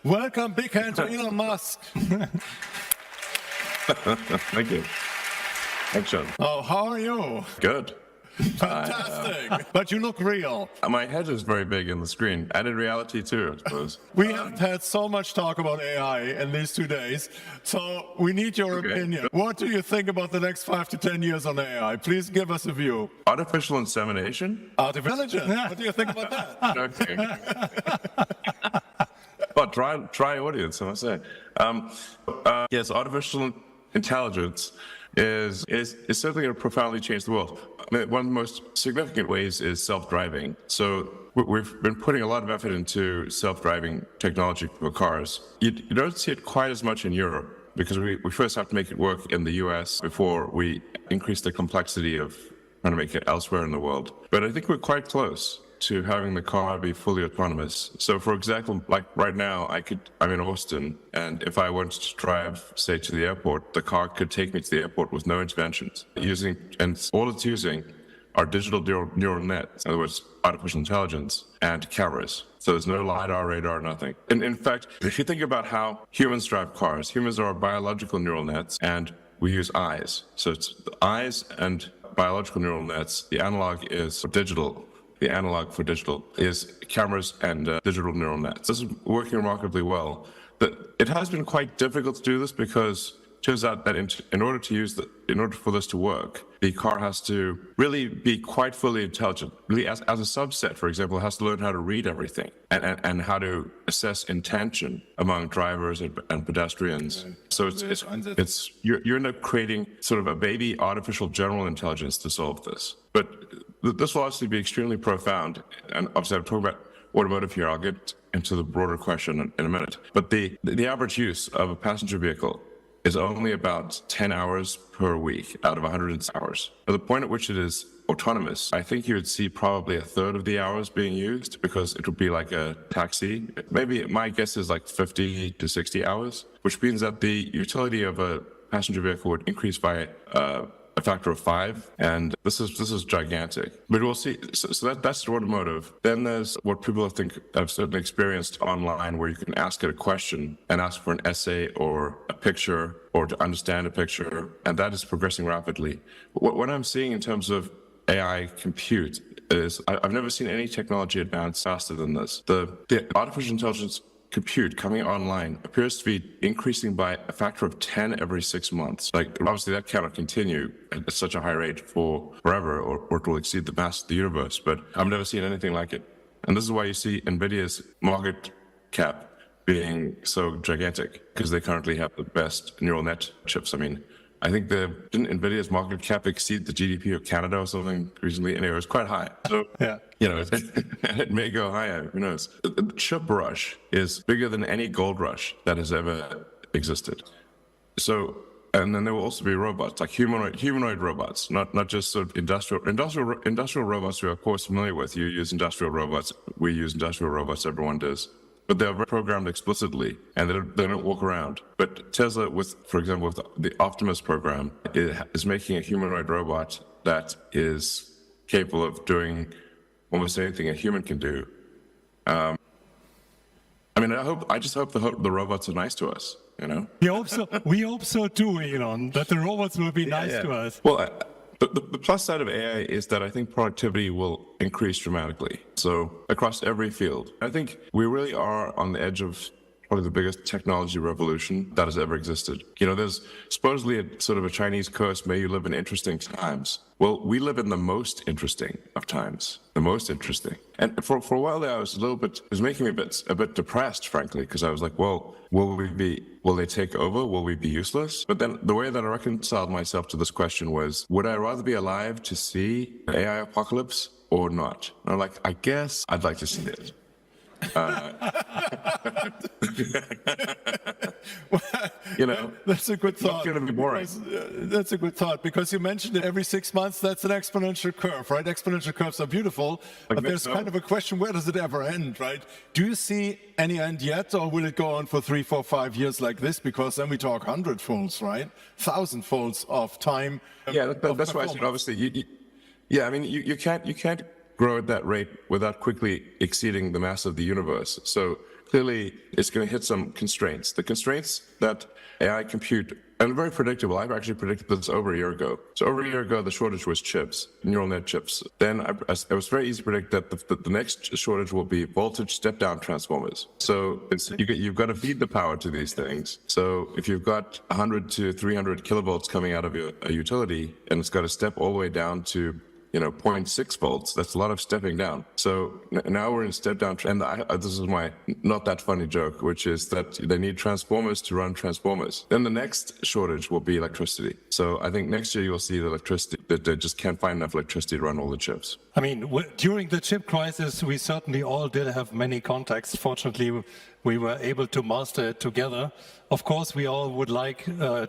Welcome, big hand to Elon Musk. Thank you. Thanks, John. Oh, how are you? Good. Fantastic. But you look real. My head is very big in the screen, and in reality too, I suppose. We have had so much talk about AI in these 2 days, so we need your opinion. What do you think about the next 5 to 10 years on AI? Please give us a view. Artificial insemination? Artificial intelligence. What do you think about that? Okay. Well, try audience, I must say. Yes, artificial intelligence is certainly going to profoundly change the world. I mean, one of the most significant ways is self-driving. So we've been putting a lot of effort into self-driving technology for cars. You don't see it quite as much in Europe because we first have to make it work in the US before we increase the complexity of trying to make it elsewhere in the world. But I think we're quite close to having the car be fully autonomous. So for example, like right now, I'm in Austin, and if I wanted to drive, say, to the airport, the car could take me to the airport with no interventions. And all it's using are digital neural nets, in other words, artificial intelligence, and cameras. So there's no LiDAR, radar, nothing. And in fact, if you think about how humans drive cars, humans are biological neural nets, and we use eyes. So it's the eyes and biological neural nets. The analog is digital. The analog for digital is cameras and digital neural nets. This is working remarkably well. It has been quite difficult to do this because it turns out that in order for this to work, the car has to really be quite fully intelligent. Really, as a subset, for example, it has to learn how to read everything and how to assess intention among drivers and pedestrians. So you end up creating sort of a baby artificial general intelligence to solve this. But this will obviously be extremely profound. And obviously, I'm talking about automotive here. I'll get into the broader question in a minute. But the average use of a passenger vehicle is only about 10 hours per week out of 100 hours. At the point at which it is autonomous, I think you would see probably a third of the hours being used because it would be like a taxi. Maybe my guess is like 50 to 60 hours, which means that the utility of a passenger vehicle would increase by a factor of 5, and this is gigantic. But we'll see. So that's the automotive. Then there's what people have certainly experienced online, where you can ask it a question and ask for an essay or a picture or to understand a picture, and that is progressing rapidly. What I'm seeing in terms of AI compute is I've never seen any technology advance faster than this. The artificial intelligence compute coming online appears to be increasing by a factor of 10 every 6 months. Like, obviously that cannot continue at such a high rate for forever, or it will exceed the mass of the universe, but I've never seen anything like it. And this is why you see NVIDIA's market cap being so gigantic, because they currently have the best neural net chips. I mean, I think didn't NVIDIA's market cap exceed the GDP of Canada or something recently? Anyway, it was quite high. So, yeah, it may go higher, who knows? The chip rush is bigger than any gold rush that has ever existed. So, and then there will also be robots, like humanoid robots, not just sort of industrial robots we are of course familiar with. You use industrial robots, we use industrial robots, everyone does. But they're programmed explicitly, and they don't walk around. But Tesla, for example, with the Optimus program, is making a humanoid robot that is capable of doing almost anything a human can do. I mean, I just hope the robots are nice to us. You know. We hope so too, Elon. That the robots will be nice to us. Well. The plus side of AI is that I think productivity will increase dramatically. So across every field, I think we really are on the edge of probably the biggest technology revolution that has ever existed. You know, there's supposedly a sort of a Chinese curse, may you live in interesting times. Well, we live in the most interesting of times, the most interesting. And for a while there, it was making me a bit depressed, frankly, because I was like, well, will they take over? Will we be useless? But then the way that I reconciled myself to this question was, would I rather be alive to see the AI apocalypse or not? And I'm like, I guess I'd like to see it. You know, that's a good thought. It's going to be boring. That's a good thought, because you mentioned it every 6 months. That's an exponential curve, right? Exponential curves are beautiful, but there's kind of a question: where does it ever end, right? Do you see any end yet, or will it go on for 3, 4, 5 years like this? Because then we talk hundredfolds, right? Thousandfolds of time. Yeah, that's why I said obviously. I mean, you can't grow at that rate without quickly exceeding the mass of the universe. So clearly it's going to hit some constraints. The constraints that AI compute, and very predictable. I've actually predicted this over a year ago. So over a year ago, the shortage was chips, neural net chips. Then it was very easy to predict that the next shortage will be voltage step-down transformers. So you've got to feed the power to these things. So if you've got 100 to 300 kilovolts coming out of a utility, and it's got to step all the way down to 0.6 volts. That's a lot of stepping down. So now we're in step down. And this is my not that funny joke, which is that they need transformers to run transformers. Then the next shortage will be electricity. So I think next year you'll see the electricity, that they just can't find enough electricity to run all the chips. I mean, during the chip crisis, we certainly all did have many contacts. Fortunately, we were able to master it together. Of course, we all would like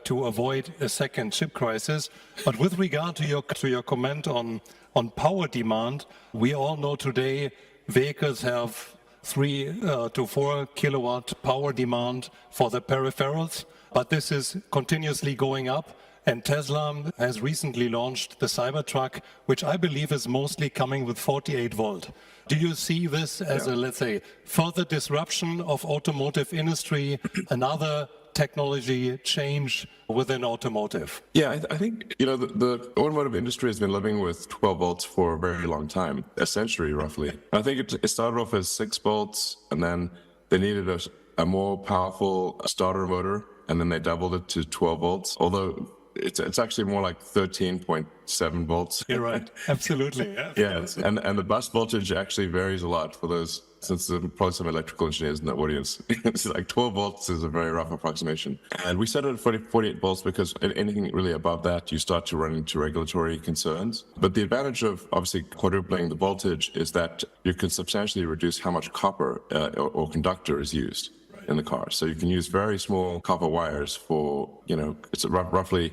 to avoid a second chip crisis. But with regard to your comment on power demand, we all know today vehicles have 3 to 4 kilowatt power demand for the peripherals, but this is continuously going up. And Tesla has recently launched the Cybertruck, which I believe is mostly coming with 48 volt. Do you see this as a, let's say, further disruption of automotive industry, another technology change within automotive? Yeah, I think, the automotive industry has been living with 12 volts for a very long time, a century roughly. I think it started off as 6 volts, and then they needed a more powerful starter motor, and then they doubled it to 12 volts, although it's actually more like 13.7 volts. You're right. Absolutely. Yeah, and the bus voltage actually varies a lot for those, since there are probably some electrical engineers in the audience. It's like 12 volts is a very rough approximation. And we set it at 48 volts because anything really above that, you start to run into regulatory concerns. But the advantage of obviously quadrupling the voltage is that you can substantially reduce how much copper or conductor is used in the car. So you can use very small copper wires for, it's roughly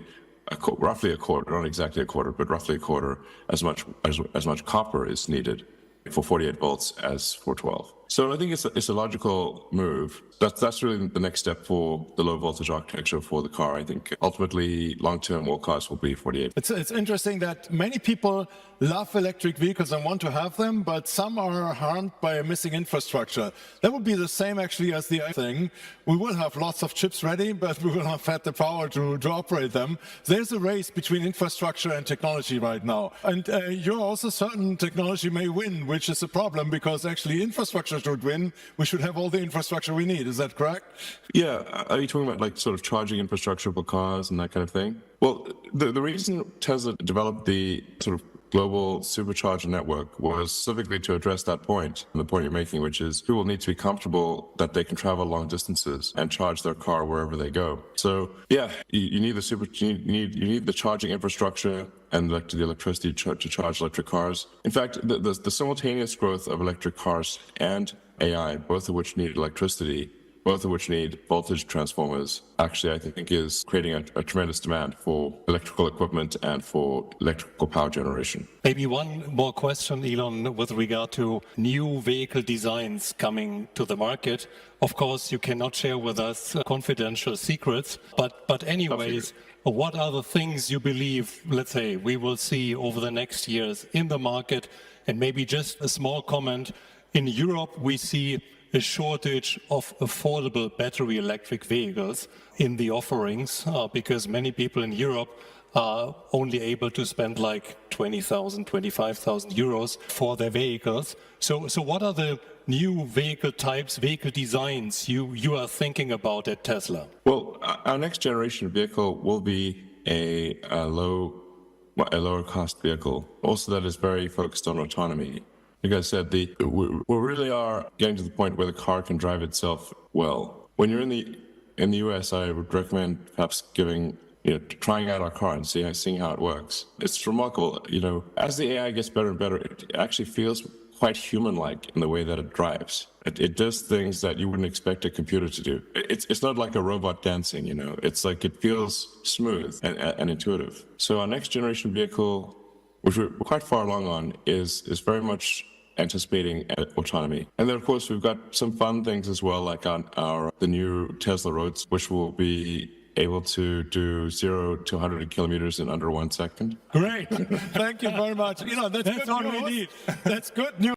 a quarter, not exactly a quarter, but roughly a quarter as much copper is needed for 48 volts as for 12. So I think it's a logical move. That's really the next step for the low voltage architecture for the car. I think ultimately long-term all cars will be 48. It's interesting that many people love electric vehicles and want to have them, but some are harmed by a missing infrastructure. That would be the same actually as the thing. We will have lots of chips ready, but we will not have the power to operate them. There's a race between infrastructure and technology right now. And you're also certain technology may win, which is a problem because actually infrastructure should win. We should have all the infrastructure we need. Is that correct? Yeah. Are you talking about like sort of charging infrastructure for cars and that kind of thing? Well, the reason Tesla developed the sort of global supercharger network was specifically to address that point, and the point you're making, which is people need to be comfortable that they can travel long distances and charge their car wherever they go. So yeah, you need you need the charging infrastructure and the electricity to charge electric cars. In fact, the simultaneous growth of electric cars and AI, both of which need electricity, both of which need voltage transformers, actually I think is creating a tremendous demand for electrical equipment and for electrical power generation. Maybe one more question, Elon, with regard to new vehicle designs coming to the market. Of course, you cannot share with us confidential secrets, but anyways, what are the things you believe, let's say, we will see over the next years in the market? And maybe just a small comment. In Europe, we see a shortage of affordable battery electric vehicles in the offerings because many people in Europe are only able to spend like 20,000, 25,000 euros for their vehicles. So what are the new vehicle types, vehicle designs you are thinking about at Tesla? Well, our next generation vehicle will be a lower cost vehicle, also that is very focused on autonomy. Like I said, we really are getting to the point where the car can drive itself well. When you're in the US, I would recommend perhaps trying out our car and seeing how it works. It's remarkable, as the AI gets better and better, it actually feels quite human-like in the way that it drives. It does things that you wouldn't expect a computer to do. It's not like a robot dancing, It's like it feels smooth and intuitive. So our next generation vehicle, which we're quite far along on, is very much anticipating autonomy. And then, of course, we've got some fun things as well, like on the new Tesla roads, which will be able to do 0 to 100 kilometers in under 1 second. Great. Thank you very much. That's what we need. That's good news.